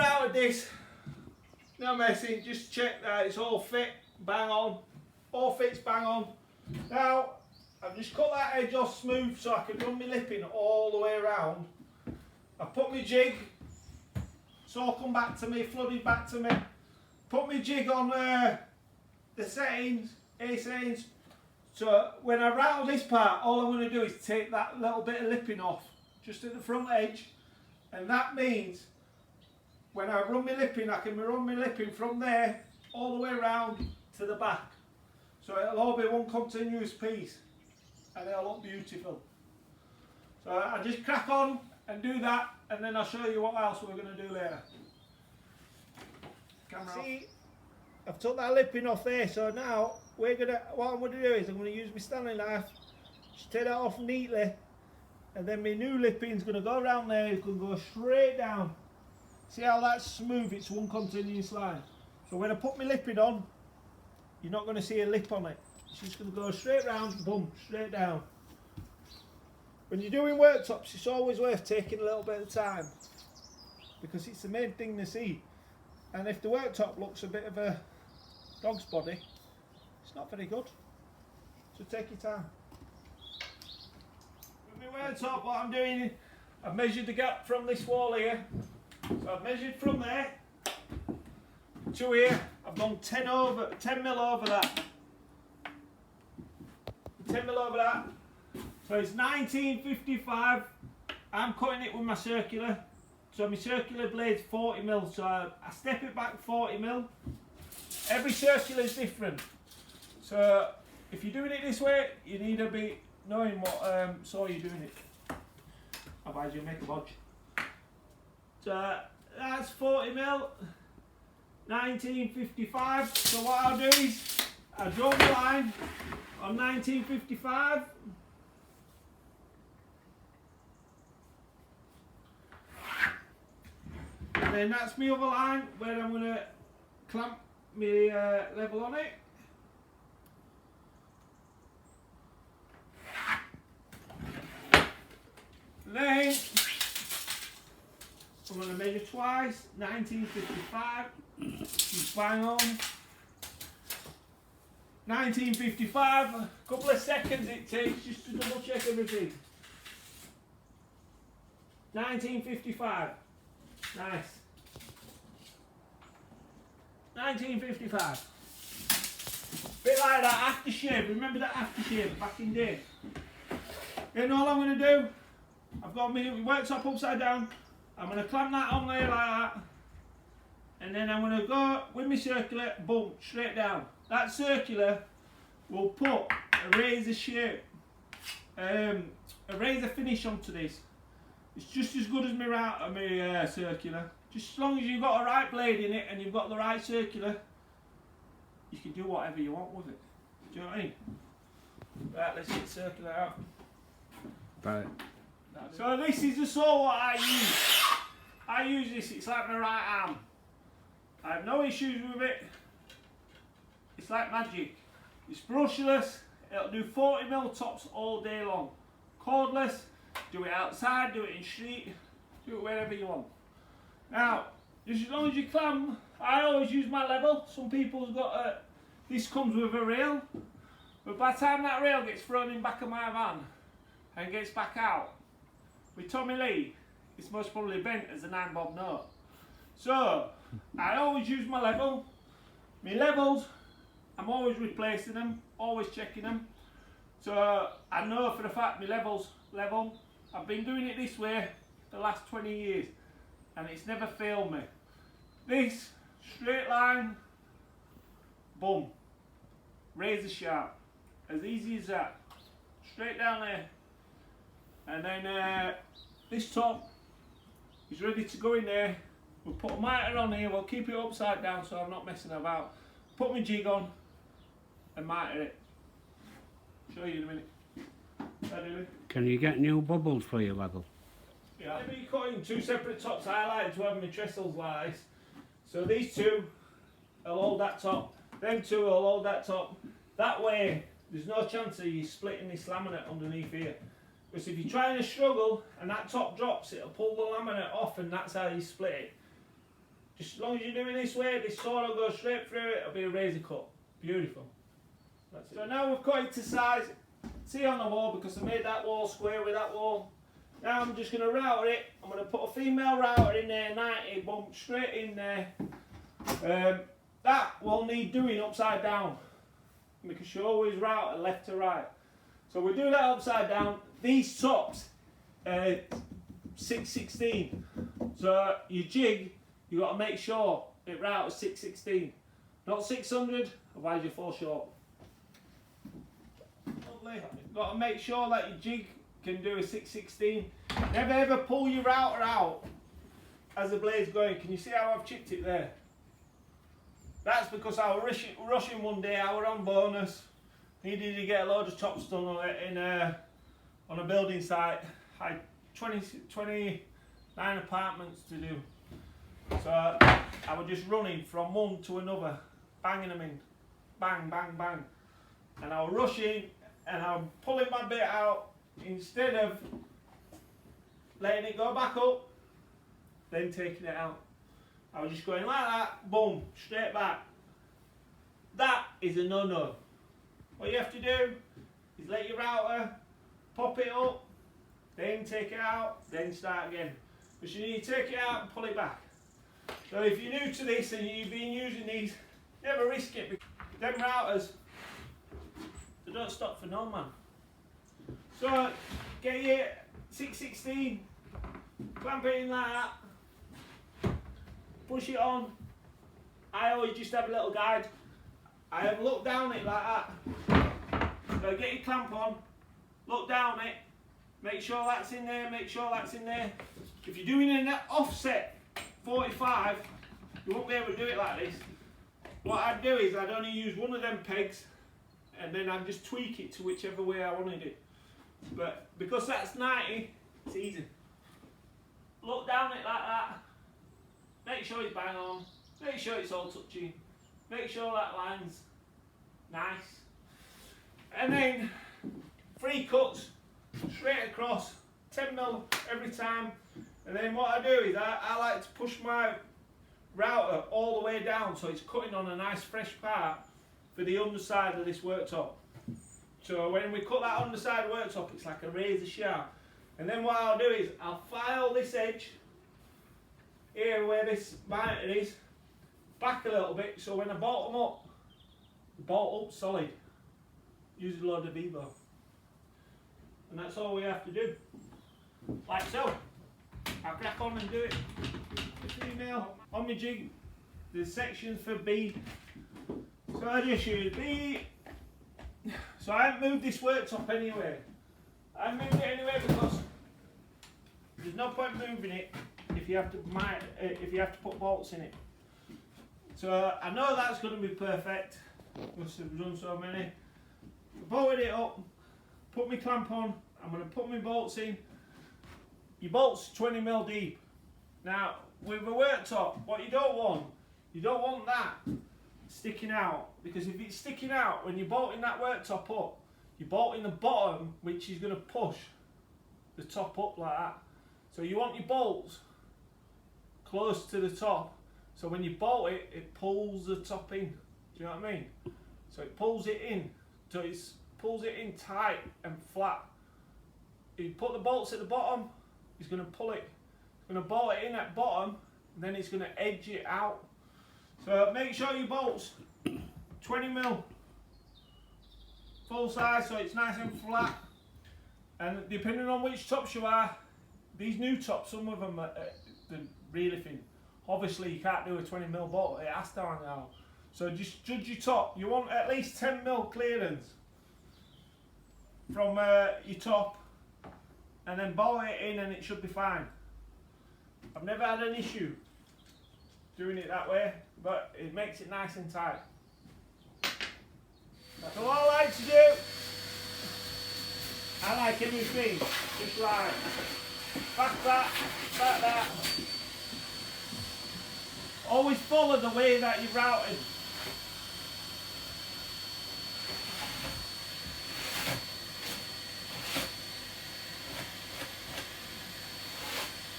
you're out of this, no messing, just check that it's all fit, bang on, all fits bang on. Now, I've just cut that edge off smooth so I can run my lipping all the way around. I put my jig, it's all come back to me, flooded back to me. Put my jig on the settings, A settings. So when I rattle this part, all I'm going to do is take that little bit of lipping off, just at the front edge. And that means when I run my lipping, I can run my lipping from there all the way around to the back. So it'll all be one continuous piece and it'll look beautiful. So I just crack on and do that, and then I'll show you what else we're going to do later. Camera See, I've took that lipping off there, so now what I'm going to do is I'm going to use my Stanley knife, just take that off neatly, and then my new lipping's going to go around there, it's going to go straight down. See how that's smooth, it's one continuous line. So when I put my lipping on, you're not going to see a lip on it. It's just going to go straight round, boom, straight down. When you're doing worktops, it's always worth taking a little bit of time, because it's the main thing to see. And if the worktop looks a bit of a dog's body, it's not very good. So take your time. With my worktop, what I'm doing, I've measured the gap from this wall here. So I've measured from there to here. I've done 10 mil over that. 10 mil over that. So it's 1955. I'm cutting it with my circular. So my circular blade's 40 mil. So I step it back 40 mil. Every circular is different. So if you're doing it this way, you need to be knowing what saw you're doing it. Otherwise you'll make a bodge. So that's 40 mil. 1955. So what I'll do is I'll draw the line on 1955. And then that's my other line where I'm going to clamp my level on it. Then I'm going to measure twice, 1955, just bang on. 1955, a couple of seconds it takes just to double check everything. 1955, nice. 1955. Bit like that aftershave, remember that aftershave back in day? Then all I'm going to do, I've got my worktop upside down, I'm going to clamp that on there like that, and then I'm going to go with my circular, boom, straight down. That circular will put a razor shape, a razor finish onto this. It's just as good as my circular. Just as long as you've got a right blade in it and you've got the right circular, you can do whatever you want with it. Do you know what I mean? Right, let's get the circular out. Right. So this is the saw what I use. I use this, it's like my right arm. I have no issues with it. It's like magic. It's brushless, it'll do 40 mil tops all day long. Cordless, do it outside, do it in street, do it wherever you want. Now, just as long as you clamp, I always use my level. Some people's got this comes with a rail, but by the time that rail gets thrown in back of my van and gets back out, with Tommy Lee, it's most probably bent as a 9-bob note. So, I always use my level. My levels, I'm always replacing them, always checking them. So, I know for a fact my levels level. I've been doing it this way the last 20 years and it's never failed me. This, straight line, boom, razor sharp, as easy as that, straight down there. And then this top is ready to go in there. We'll put a mitre on here, we'll keep it upside down so I'm not messing about. Put my jig on and mitre it. Show you in a minute. Can you get new bubbles for your level? Yeah, maybe you're cutting two separate tops. I like to have my trestles like this. So these two will hold that top, them two will hold that top. That way, there's no chance of you splitting this laminate underneath here. Because if you're trying to struggle and that top drops, it'll pull the laminate off and that's how you split it. Just as long as you're doing this way, this saw will go straight through it, it'll be a razor cut. Beautiful. That's it. So now we've cut it to size. See on the wall, because I made that wall square with that wall. Now I'm just going to router it. I'm going to put a female router in there, 90, boom, straight in there. That will need doing upside down, because you always router left to right. So we do that upside down. These tops, 616. So your jig, you got to make sure it routers 616, not 600, otherwise you fall short. Got to make sure that your jig can do a 616. Never ever pull your router out as the blade's going. Can you see how I've chipped it there? That's because I was rushing one day. I was on bonus. Needed to get a load of tops done on a building site. I had 29 apartments to do. So I was just running from one to another, banging them in. Bang, bang, bang. And I was rushing and I'm pulling my bit out instead of letting it go back up, then taking it out. I was just going like that, boom, straight back. That is a no-no. What you have to do is let your router pop it up, then take it out, then start again. But you need to take it out and pull it back. So if you're new to this and you've been using these, never risk it, because them routers, they don't stop for no man. So get your 616, clamp it in like that, push it on. I always just have a little guide. I have looked down it like that. So get your clamp on, look down it, make sure that's in there, make sure that's in there. If you're doing an offset 45, you won't be able to do it like this. What I'd do is I'd only use one of them pegs and then I'd just tweak it to whichever way I wanted it. But because that's 90, it's easy. Look down it like that, make sure it's bang on, make sure it's all touchy, make sure that line's nice. And then 3 cuts straight across, 10mm every time. And then what I do is I like to push my router all the way down so it's cutting on a nice fresh part for the underside of this worktop. So when we cut that underside worktop, it's like a razor sharp. And then what I'll do is I'll file this edge here where this miter is back a little bit, so when I bolt them up, the bolt up solid. Use a load of Vivo. And that's all we have to do. Like so. I'll crack on and do it. Female on my jig, there's sections for B. So I just use B. So I haven't moved this worktop anywhere. I haven't moved it anywhere because there's no point moving it if you have to put bolts in it. So I know that's going to be perfect because I've done so many. Bolted it up, put my clamp on. I'm going to put my bolts in. Your bolt's 20mm deep. Now with a worktop, what you don't want that sticking out, because if it's sticking out when you're bolting that worktop up, you're bolting the bottom, which is going to push the top up like that. So you want your bolts close to the top, so when you bolt it, it pulls the top in. Do you know what I mean? So it pulls it in, so it pulls it in tight and flat. If you put the bolts at the bottom, it's going to pull it. It's going to bolt it in at bottom, and then it's going to edge it out. So make sure your bolts 20mm full size, so it's nice and flat. And depending on which tops you are, these new tops, some of them are they're really thin. Obviously you can't do a 20mm bolt, it has to hang out. So just judge your top. You want at least 10mm clearance from your top, and then bolt it in and it should be fine. I've never had an issue doing it that way, but it makes it nice and tight. That's all I like to do. I like everything just right. Back that. Always follow the way that you're routing.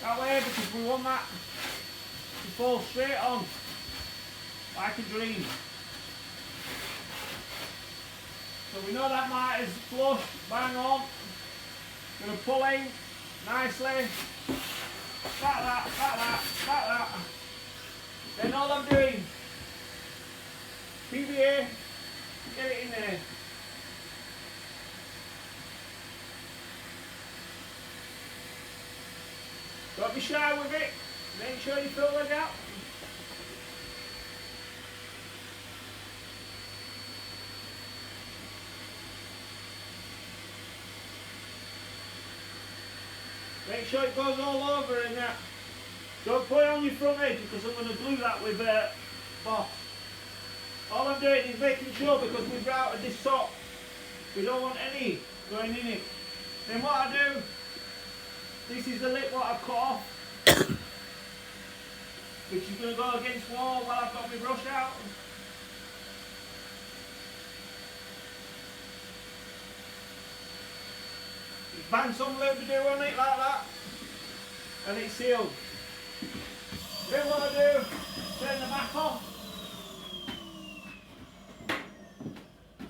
That way, because we want that to fall straight on like a dream. So we know that mite is flush, bang on. Gonna pull in nicely. Like that, like that, like that. Then all I'm doing, PVA, get it in there. Don't be shy with it. Make sure you fill the gap. Make sure it goes all over in that. Don't put it on your front edge because I'm going to glue that with boss. All I'm doing is making sure, because we've routed this top, we don't want any going in it. Then what I do, this is the lip what I've cut off, which is going to go against wall while I've got my brush out. Just bang some Lubidoo on it like that, and it's sealed. Then what I do, turn the back off.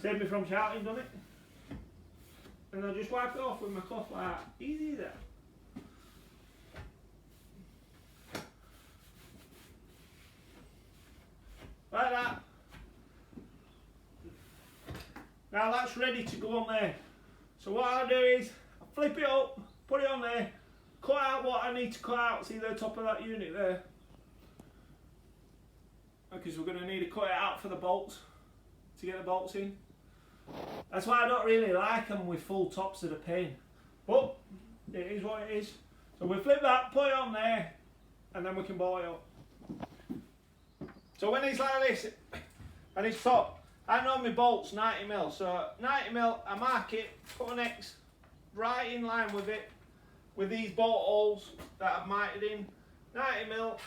Save me from shouting, done it? And I'll just wipe it off with my cloth like that. Easy there. Like that. Now that's ready to go on there. So what I'll do is, I'll flip it up, put it on there, cut out what I need to cut out. See the top of that unit there? Because we're going to need to cut it out for the bolts, to get the bolts in. That's why I don't really like them with full tops of the pain. But it is what it is. So we flip that, put it on there, and then we can bolt it up. So when it's like this, and it's top, I know my bolt's 90mm. So 90mm, I mark it, put an X right in line with it, with these bolt holes that I've mited in. 90mm,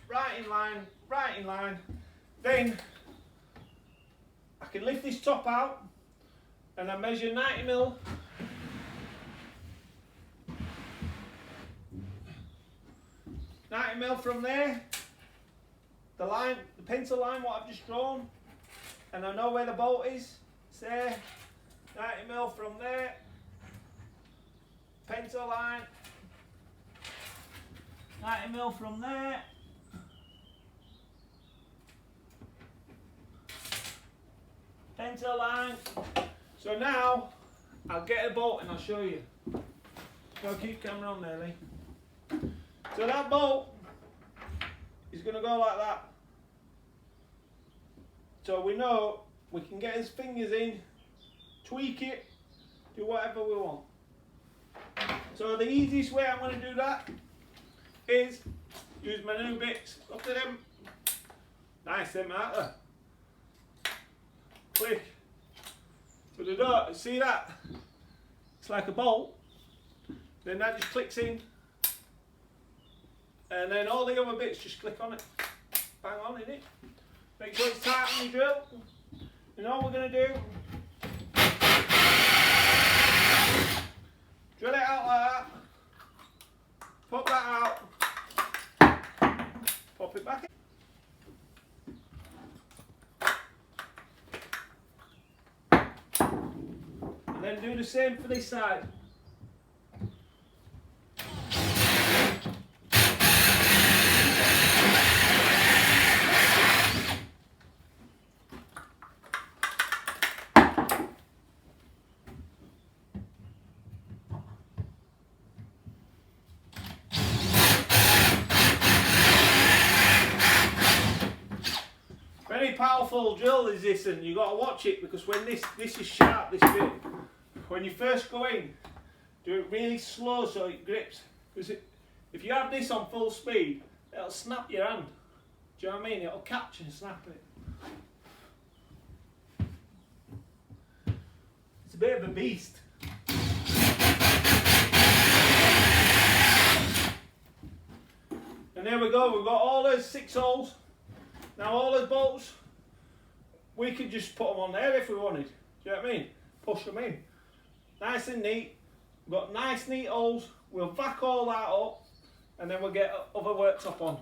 right in line, right in line. Then I can lift this top out, and I measure 90mm. From there, the line, the pencil line what I've just drawn, and I know where the bolt is. It's there. 90mm from there, pencil line. 90mm from there. Pencil line. So now I'll get a bolt and I'll show you. So keep camera on there, Lee. So that bolt is going to go like that. So we know we can get his fingers in, tweak it, do whatever we want. So the easiest way I'm going to do that is use my new bits. Look at them. Nice them out there. Click. So the door, see that? It's like a bolt. Then that just clicks in. And then all the other bits just click on it. Bang on in it. Make sure it's tight on your drill. And all we're going to do, drill it out like that. Pop that out. Pop it back in. And then do the same for this side. Very powerful drill is this, and you got to watch it, because when this is sharp, this bit, when you first go in, do it really slow so it grips. Because if you have this on full speed, it'll snap your hand. Do you know what I mean? It'll catch and snap it. It's a bit of a beast. And there we go, we've got all those 6 holes. Now all those bolts, we could just put them on there if we wanted. Do you know what I mean? Push them in. Nice and neat. We've got nice neat holes. We'll vac all that up, and then we'll get other worktop on.